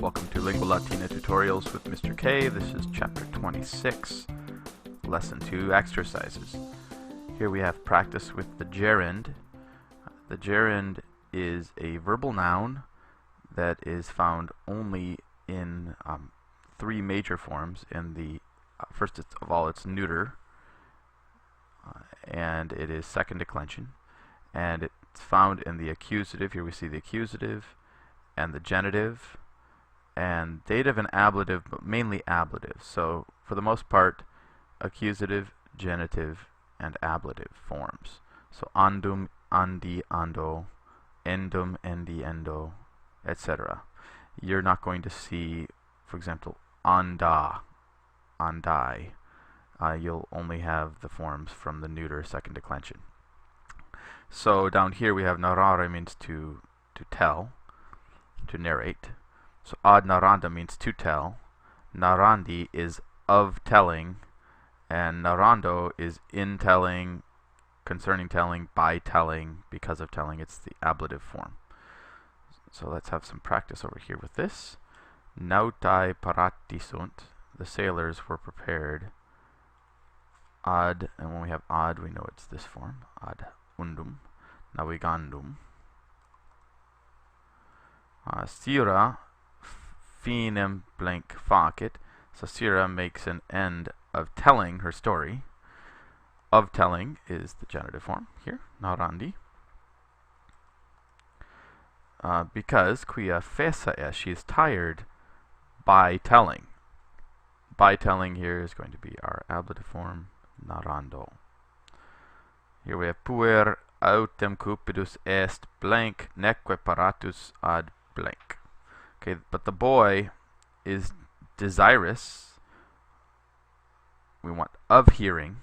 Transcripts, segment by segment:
Welcome to Lingua Latina Tutorials with Mr. K. This is Chapter 26, Lesson 2, Exercises. Here we have practice with the gerund. The gerund is a verbal noun that is found only in three major forms. In the first of all, it's neuter, and it is second declension, and it's found in the accusative. Here we see the accusative and the genitive and dative and ablative, but mainly ablative. So for the most part, accusative, genitive, and ablative forms. So andum, andi, ando, endum, endi, endo, etc. You're not going to see, for example, anda, andai. You'll only have the forms from the neuter second declension. So down here we have narrare means to tell, to narrate. So ad narranda means to tell. Narrandi is of telling, and narrando is in telling, concerning telling, by telling, because of telling. It's the ablative form. So let's have some practice over here with this. Nautai parati sunt. The sailors were prepared. Ad, and when we have ad, we know it's this form. Ad undum, navigandum. Sira finem blank facit. So Sira makes an end of telling her story. Of telling is the genitive form here, narrandi. Because quia fessa est, she is tired by telling. By telling here is going to be our ablative form, narrando. Here we have puer autem cupidus est blank neque paratus ad blank. Okay, but the boy is desirous. We want of hearing,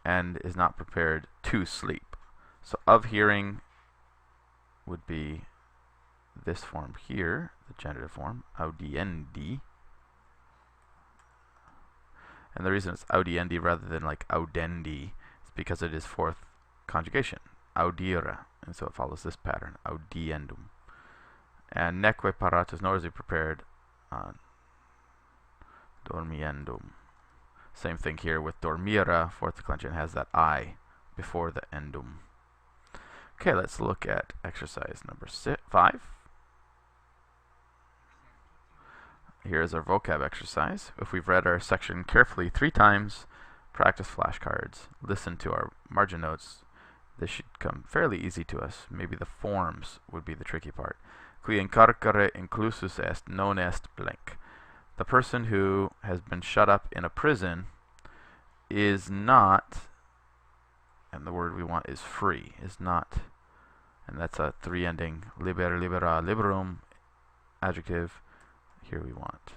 and is not prepared to sleep. So of hearing would be this form here, the genitive form, audiendi. And the reason it's audiendi rather than like audendi is because it is fourth conjugation, audire, and so it follows this pattern, audiendum. And neque paratus, nor is he prepared, dormiendum. Same thing here with dormire, fourth declension has that I before the endum. Okay, let's look at exercise number 5. Here is our vocab exercise. If we've read our section carefully 3 times, practice flashcards, listen to our margin notes, this should come fairly easy to us. Maybe the forms would be the tricky part. Qui in carcere inclusus est non est blank. The person who has been shut up in a prison is not, and the word we want is free, is not, and that's a 3 ending, liber, libera, liberum, adjective. Here we want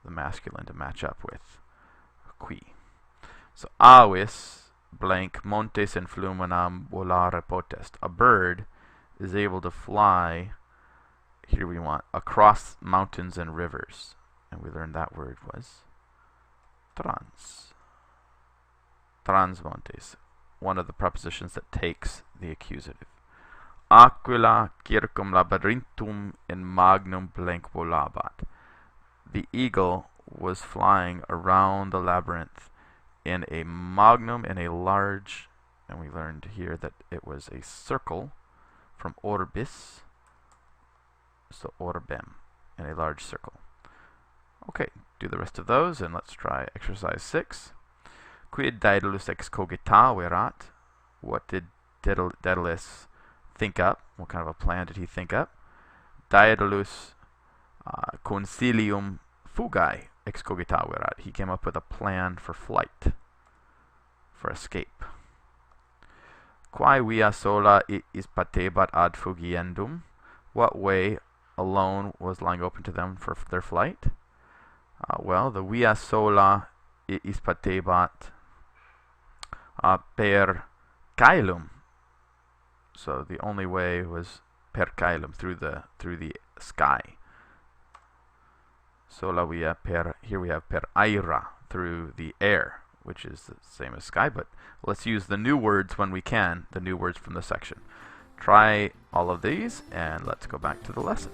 the masculine to match up with qui. So avis blank montes in fluminam volare potest. A bird is able to fly, here we want across mountains and rivers. And we learned that word was trans. Transmontes, one of the prepositions that takes the accusative. Aquila circum labyrinthum in magnum blank volabat. The eagle was flying around the labyrinth in a magnum, in a large, and we learned here that it was a circle from orbis, so orbem, in a large circle. Okay, do the rest of those, and let's try exercise 6. Quid Daedalus excogitaverat? What did Daedalus think up? What kind of a plan did he think up? Daedalus consilium fugae excogitaverat. He came up with a plan for flight, for escape. Quae via sola is patebat ad fugiendum? What way alone was lying open to them for their flight? Well, the via sola is patebat per caelum. So the only way was per caelum, through the sky. Sola via per, here we have per aera, through the air, which is the same as sky, but let's use the new words when we can, the new words from the section. Try all of these, and let's go back to the lesson.